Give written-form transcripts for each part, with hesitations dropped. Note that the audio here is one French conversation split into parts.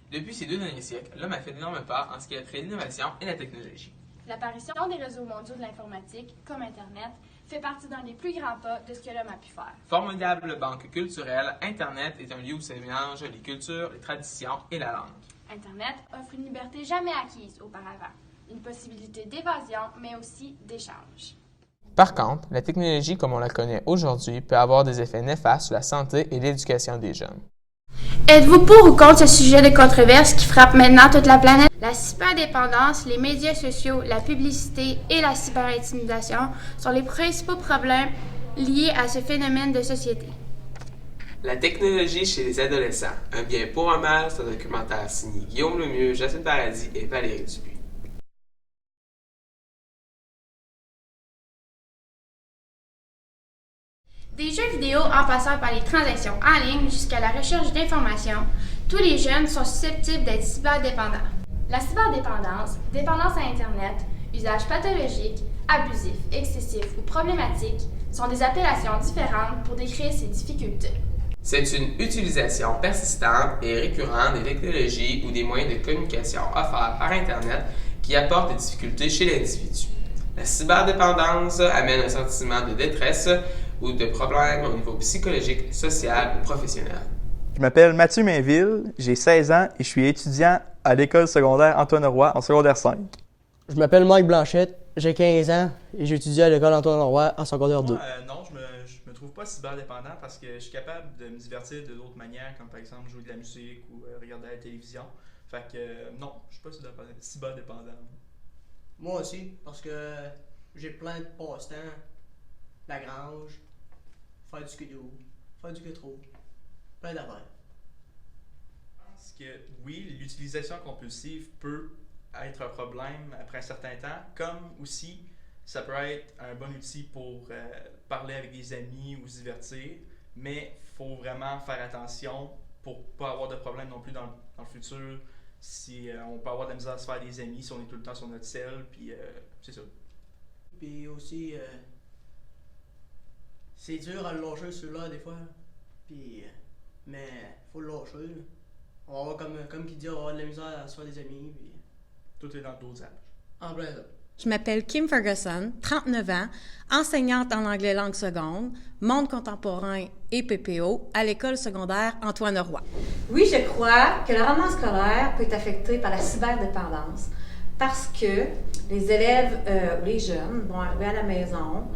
Depuis ces 2 derniers siècles, l'homme a fait d'énormes pas en ce qui a trait l'innovation et la technologie. L'apparition des réseaux mondiaux de l'informatique, comme Internet, fait partie d'un des plus grands pas de ce que l'homme a pu faire. Formidable banque culturelle, Internet est un lieu où se mélangent les cultures, les traditions et la langue. Internet offre une liberté jamais acquise auparavant, une possibilité d'évasion, mais aussi d'échange. Par contre, la technologie comme on la connaît aujourd'hui peut avoir des effets néfastes sur la santé et l'éducation des jeunes. Êtes-vous pour ou contre ce sujet de controverse qui frappe maintenant toute la planète? La cyberdépendance, les médias sociaux, la publicité et la cyberintimidation sont les principaux problèmes liés à ce phénomène de société. La technologie chez les adolescents, un bien pour un mal, c'est un documentaire signé Guillaume Lemieux, Jacinthe Paradis et Valérie Dupuis. Des jeux vidéo en passant par les transactions en ligne jusqu'à la recherche d'informations, tous les jeunes sont susceptibles d'être cyberdépendants. La cyberdépendance, dépendance à Internet, usage pathologique, abusif, excessif ou problématique sont des appellations différentes pour décrire ces difficultés. C'est une utilisation persistante et récurrente des technologies ou des moyens de communication offerts par Internet qui apportent des difficultés chez l'individu. La cyberdépendance amène un sentiment de détresse ou de problèmes au niveau psychologique, social ou professionnel. Je m'appelle Mathieu Mainville, j'ai 16 ans et je suis étudiant à l'école secondaire Antoine Roy en secondaire 5. Je m'appelle Mike Blanchette, j'ai 15 ans et j'étudie à l'école Antoine Roy en secondaire 2. Non, je me trouve pas cyberdépendant parce que je suis capable de me divertir de d'autres manières, comme par exemple jouer de la musique ou regarder la télévision. Fait que non, je suis pas cyberdépendant. Moi aussi, parce que j'ai plein de passe-temps, la grange, faire du skidoo, faire du quetro, plein d'affaires. Parce que oui, l'utilisation compulsive peut être un problème après un certain temps, comme aussi ça peut être un bon outil pour parler avec des amis ou se divertir, mais il faut vraiment faire attention pour pas avoir de problème non plus dans le futur. Si on peut avoir de la misère à se faire des amis si on est tout le temps sur notre cell, puis c'est ça. Puis aussi, c'est dur à le lâcher celui-là des fois, puis, mais faut le lâcher. On va avoir comme qui dit, on va avoir de la misère à se faire des amis, puis... Tout est dans le dosage. En plein ça. Je m'appelle Kim Ferguson, 39 ans, enseignante en anglais langue seconde, monde contemporain et PPO à l'école secondaire Antoine Roy. Oui, je crois que le rendement scolaire peut être affecté par la cyberdépendance parce que les élèves ou les jeunes vont arriver à la maison,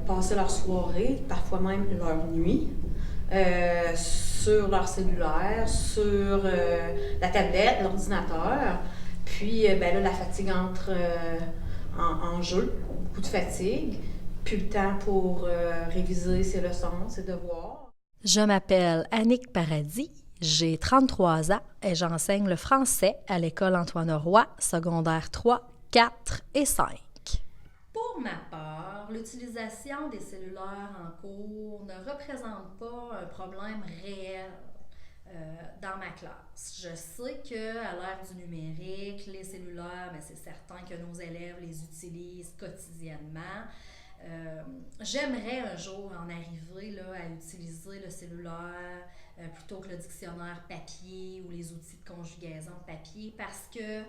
passer leur soirée, parfois même leur nuit, sur leur cellulaire, sur la tablette, l'ordinateur. Puis la fatigue entre en jeu, beaucoup de fatigue, plus le temps pour réviser ses leçons, ses devoirs. Je m'appelle Annick Paradis, j'ai 33 ans et j'enseigne le français à l'école Antoine Roy, secondaire 3, 4 et 5. Pour ma part, l'utilisation des cellulaires en cours ne représente pas un problème réel dans ma classe. Je sais qu'à l'ère du numérique, les cellulaires, c'est certain que nos élèves les utilisent quotidiennement. J'aimerais un jour en arriver là, à utiliser le cellulaire plutôt que le dictionnaire papier ou les outils de conjugaison papier parce que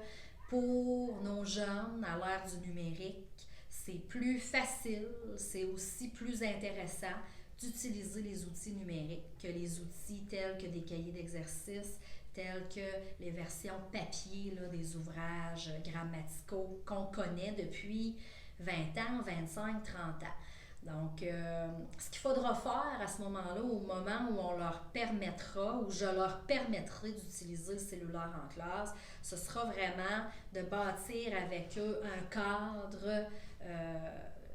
pour nos jeunes, à l'ère du numérique, c'est plus facile, c'est aussi plus intéressant d'utiliser les outils numériques que les outils tels que des cahiers d'exercice, tels que les versions papier là, des ouvrages grammaticaux qu'on connaît depuis 20 ans, 25, 30 ans. Donc, ce qu'il faudra faire à ce moment-là, au moment où on leur permettra, où je leur permettrai d'utiliser le cellulaire en classe, ce sera vraiment de bâtir avec eux un cadre,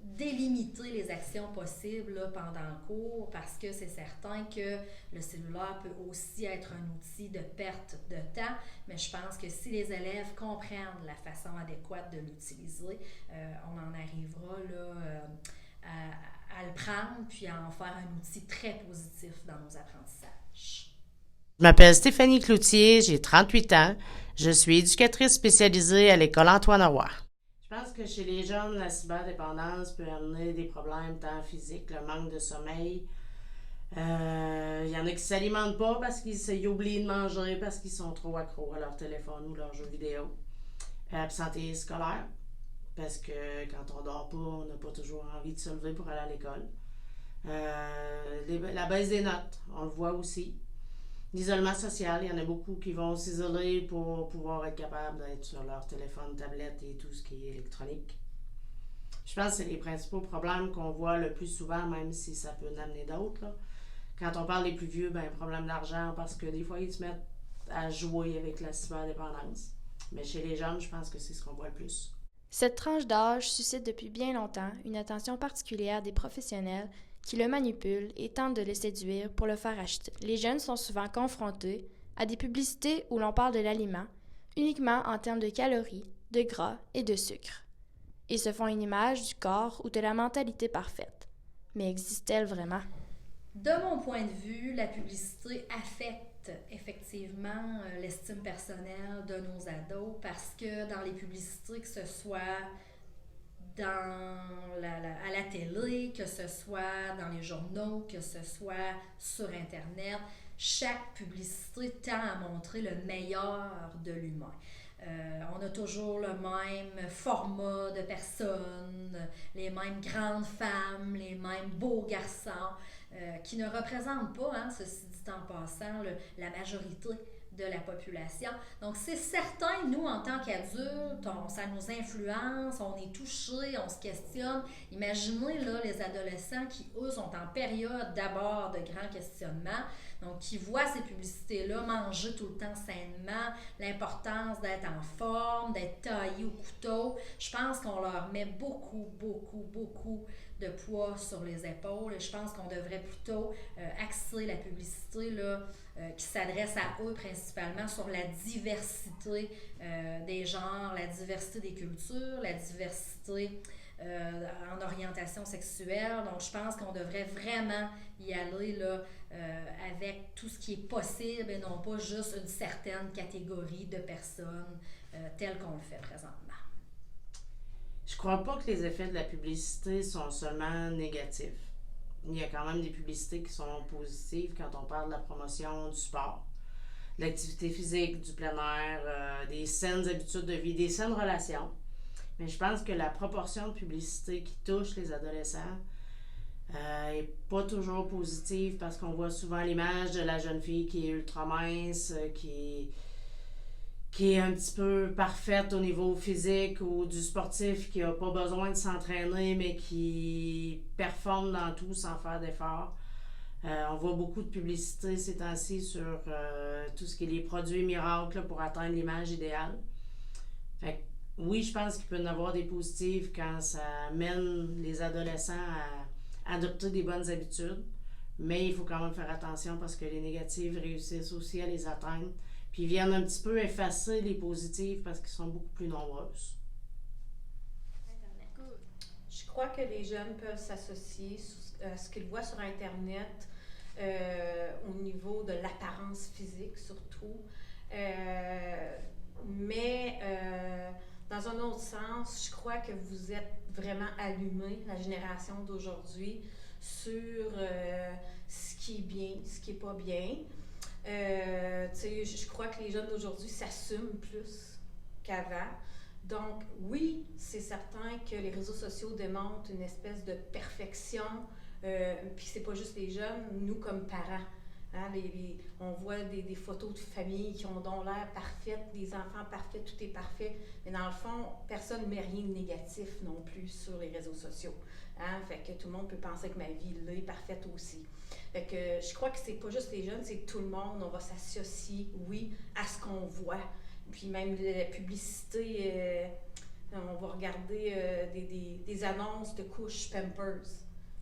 délimiter les actions possibles là, pendant le cours parce que c'est certain que le cellulaire peut aussi être un outil de perte de temps, mais je pense que si les élèves comprennent la façon adéquate de l'utiliser, on en arrivera là, à le prendre puis à en faire un outil très positif dans nos apprentissages. Je m'appelle Stéphanie Cloutier, j'ai 38 ans. Je suis éducatrice spécialisée à l'école Antoine Roy. Je pense que chez les jeunes, la cyberdépendance peut amener des problèmes tant physiques, le manque de sommeil, Il y en a qui s'alimentent pas parce qu'ils oublient de manger, parce qu'ils sont trop accros à leur téléphone ou leurs jeux vidéo. Absentéisme scolaire, parce que quand on dort pas, on n'a pas toujours envie de se lever pour aller à l'école. La baisse des notes, on le voit aussi. L'isolement social, il y en a beaucoup qui vont s'isoler pour pouvoir être capables d'être sur leur téléphone, tablette et tout ce qui est électronique. Je pense que c'est les principaux problèmes qu'on voit le plus souvent, même si ça peut en amener d'autres, là. Quand on parle des plus vieux, problème d'argent, parce que des fois, ils se mettent à jouer avec la cyberdépendance. Mais chez les jeunes, je pense que c'est ce qu'on voit le plus. Cette tranche d'âge suscite depuis bien longtemps une attention particulière des professionnels qui le manipulent et tentent de le séduire pour le faire acheter. Les jeunes sont souvent confrontés à des publicités où l'on parle de l'aliment uniquement en termes de calories, de gras et de sucre. Ils se font une image du corps ou de la mentalité parfaite. Mais existe-t-elle vraiment? De mon point de vue, la publicité affecte effectivement l'estime personnelle de nos ados parce que dans les publicités, que ce soit à la télé, que ce soit dans les journaux, que ce soit sur Internet, chaque publicité tend à montrer le meilleur de l'humain. On a toujours le même format de personnes, les mêmes grandes femmes, les mêmes beaux garçons, qui ne représentent pas, ceci dit en passant, la majorité de la population. Donc, c'est certain, nous, en tant qu'adultes, ça nous influence, on est touchés, on se questionne. Imaginez, là, les adolescents qui, eux, sont en période d'abord de grands questionnements, donc qui voient ces publicités-là manger tout le temps sainement, l'importance d'être en forme, d'être taillé au couteau. Je pense qu'on leur met beaucoup de poids sur les épaules et je pense qu'on devrait plutôt axer la publicité là, qui s'adresse à eux principalement sur la diversité des genres, la diversité des cultures, la diversité en orientation sexuelle. Donc, je pense qu'on devrait vraiment y aller là, avec tout ce qui est possible et non pas juste une certaine catégorie de personnes telle qu'on le fait présentement. Je crois pas que les effets de la publicité sont seulement négatifs. Il y a quand même des publicités qui sont positives quand on parle de la promotion du sport, de l'activité physique, du plein air, des saines habitudes de vie, des saines relations. Mais je pense que la proportion de publicité qui touche les adolescents est pas toujours positive parce qu'on voit souvent l'image de la jeune fille qui est ultra mince, qui est un petit peu parfaite au niveau physique ou du sportif qui n'a pas besoin de s'entraîner mais qui performe dans tout sans faire d'efforts. On voit beaucoup de publicité ces temps-ci sur tout ce qui est les produits miracles là, pour atteindre l'image idéale. Fait que, oui, je pense qu'il peut y en avoir des positives quand ça mène les adolescents à adopter des bonnes habitudes, mais il faut quand même faire attention parce que les négatives réussissent aussi à les atteindre. Puis ils viennent un petit peu effacer les positives parce qu'ils sont beaucoup plus nombreuses. Je crois que les jeunes peuvent s'associer à ce qu'ils voient sur Internet au niveau de l'apparence physique surtout. Mais dans un autre sens, je crois que vous êtes vraiment allumés, la génération d'aujourd'hui, sur ce qui est bien, ce qui n'est pas bien. Je crois que les jeunes d'aujourd'hui s'assument plus qu'avant. Donc, oui, c'est certain que les réseaux sociaux démontrent une espèce de perfection. Puis c'est pas juste les jeunes, nous comme parents. Hein, on voit des photos de familles qui ont donc l'air parfaites, des enfants parfaits, tout est parfait. Mais dans le fond, personne ne met rien de négatif non plus sur les réseaux sociaux. Hein? Fait que tout le monde peut penser que ma vie là, est parfaite aussi. Fait que je crois que c'est pas juste les jeunes, c'est tout le monde. On va s'associer, oui, à ce qu'on voit. Puis même la publicité, on va regarder des annonces de couches Pampers.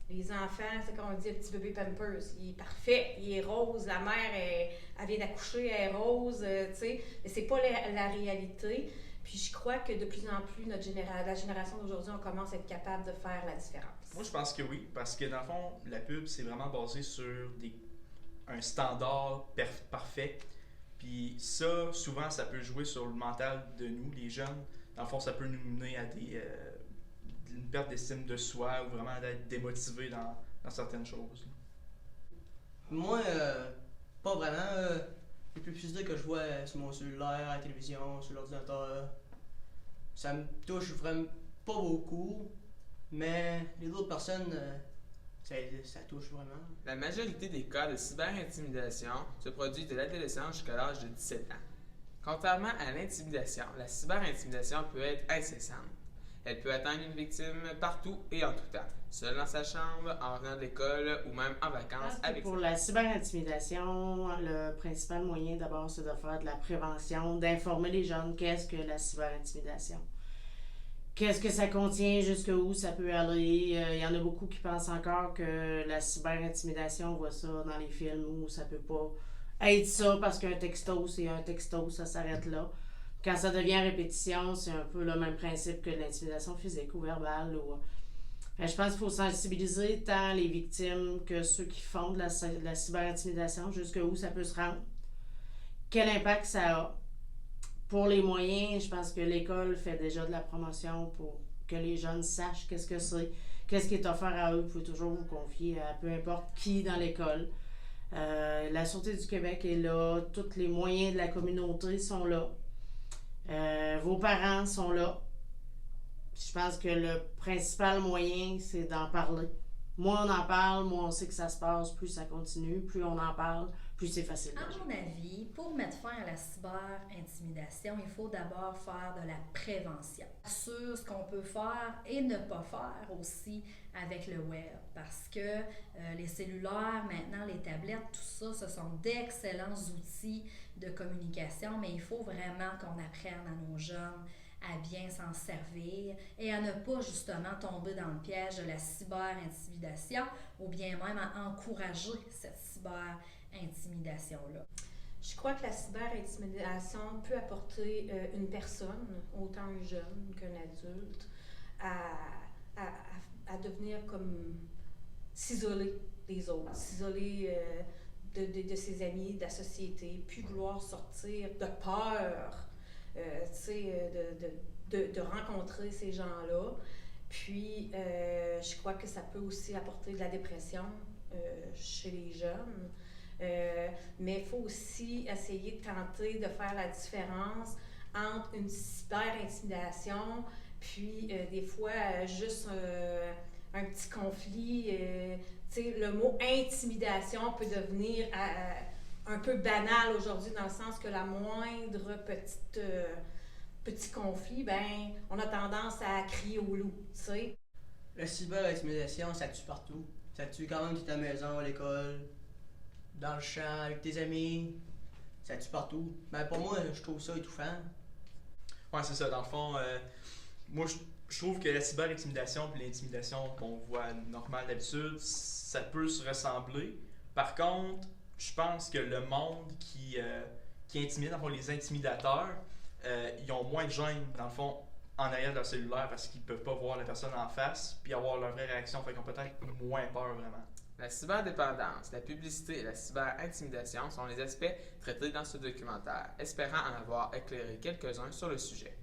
Les enfants, c'est comme on dit, un petit bébé Pampers, il est parfait, il est rose, la mère, elle vient d'accoucher, elle est rose, tu sais, mais c'est pas la réalité. Puis je crois que de plus en plus, la génération d'aujourd'hui, on commence à être capable de faire la différence. Moi, je pense que oui, parce que dans le fond, la pub, c'est vraiment basé sur un standard parfait. Puis ça, souvent, ça peut jouer sur le mental de nous, les jeunes. Dans le fond, ça peut nous mener à une perte d'estime de soi ou vraiment d'être démotivé dans certaines choses. Moi, pas vraiment. Les publicités que je vois sur mon cellulaire, à la télévision, sur l'ordinateur, ça me touche vraiment pas beaucoup. Mais les autres personnes, ça touche vraiment. La majorité des cas de cyberintimidation se produit de l'adolescence jusqu'à l'âge de 17 ans. Contrairement à l'intimidation, la cyberintimidation peut être incessante. Elle peut atteindre une victime partout et en tout temps, seule dans sa chambre, en revenant de l'école ou même en vacances avec Pour la cyberintimidation, le principal moyen d'abord, c'est de faire de la prévention, d'informer les jeunes qu'est-ce que la cyberintimidation. Qu'est-ce que ça contient, jusqu'où ça peut aller. Il y en a beaucoup qui pensent encore que la cyberintimidation, on voit ça dans les films où ça peut pas être ça parce qu'un texto, c'est un texto, ça s'arrête là. Quand ça devient répétition, c'est un peu le même principe que l'intimidation physique ou verbale. Je pense qu'il faut sensibiliser tant les victimes que ceux qui font de la cyberintimidation, jusqu'où ça peut se rendre. Quel impact ça a. Pour les moyens, je pense que l'école fait déjà de la promotion pour que les jeunes sachent qu'est-ce que c'est, qu'est-ce qui est offert à eux. Vous pouvez toujours vous confier à peu importe qui dans l'école. La Sûreté du Québec est là, tous les moyens de la communauté sont là. Vos parents sont là. Je pense que le principal moyen, c'est d'en parler. Moins on en parle, moins on sait que ça se passe, plus ça continue, plus on en parle, plus c'est facile À d'agir. mon avis, pour mettre fin à la cyber-intimidation, il faut d'abord faire de la prévention sur ce qu'on peut faire et ne pas faire aussi avec le web. Parce que les cellulaires, maintenant, les tablettes, tout ça, ce sont d'excellents outils de communication, mais il faut vraiment qu'on apprenne à nos jeunes à bien s'en servir et à ne pas justement tomber dans le piège de la cyber-intimidation ou bien même à encourager cette cyber-intimidation-là. Je crois que la cyberintimidation peut apporter une personne, autant un jeune qu'un adulte, à devenir comme s'isoler des autres, s'isoler de ses amis, de la société, puis vouloir sortir de peur. De rencontrer ces gens-là. Puis, je crois que ça peut aussi apporter de la dépression chez les jeunes. Mais il faut aussi essayer de tenter de faire la différence entre une cyber-intimidation, puis des fois, juste un petit conflit. Le mot intimidation peut devenir un peu banal aujourd'hui dans le sens que la moindre petit conflit, ben on a tendance à crier au loup, tu sais. La cyberintimidation, ça tue partout. Ça tue quand même dans ta maison, à l'école, dans le champ, avec tes amis. Ça tue partout. Mais pour moi, je trouve ça étouffant. Ouais, c'est ça. Dans le fond, moi, je trouve que la cyber-intimidation et l'intimidation qu'on voit normale d'habitude, ça peut se ressembler. Par contre, je pense que le monde qui intimide, dans le fond, les intimidateurs, ils ont moins de gêne, dans le fond, en arrière de leur cellulaire parce qu'ils peuvent pas voir la personne en face puis avoir leur vraie réaction, fait qu'ils ont peut-être moins peur vraiment. La cyberdépendance, la publicité et la cyberintimidation sont les aspects traités dans ce documentaire, espérant en avoir éclairé quelques-uns sur le sujet.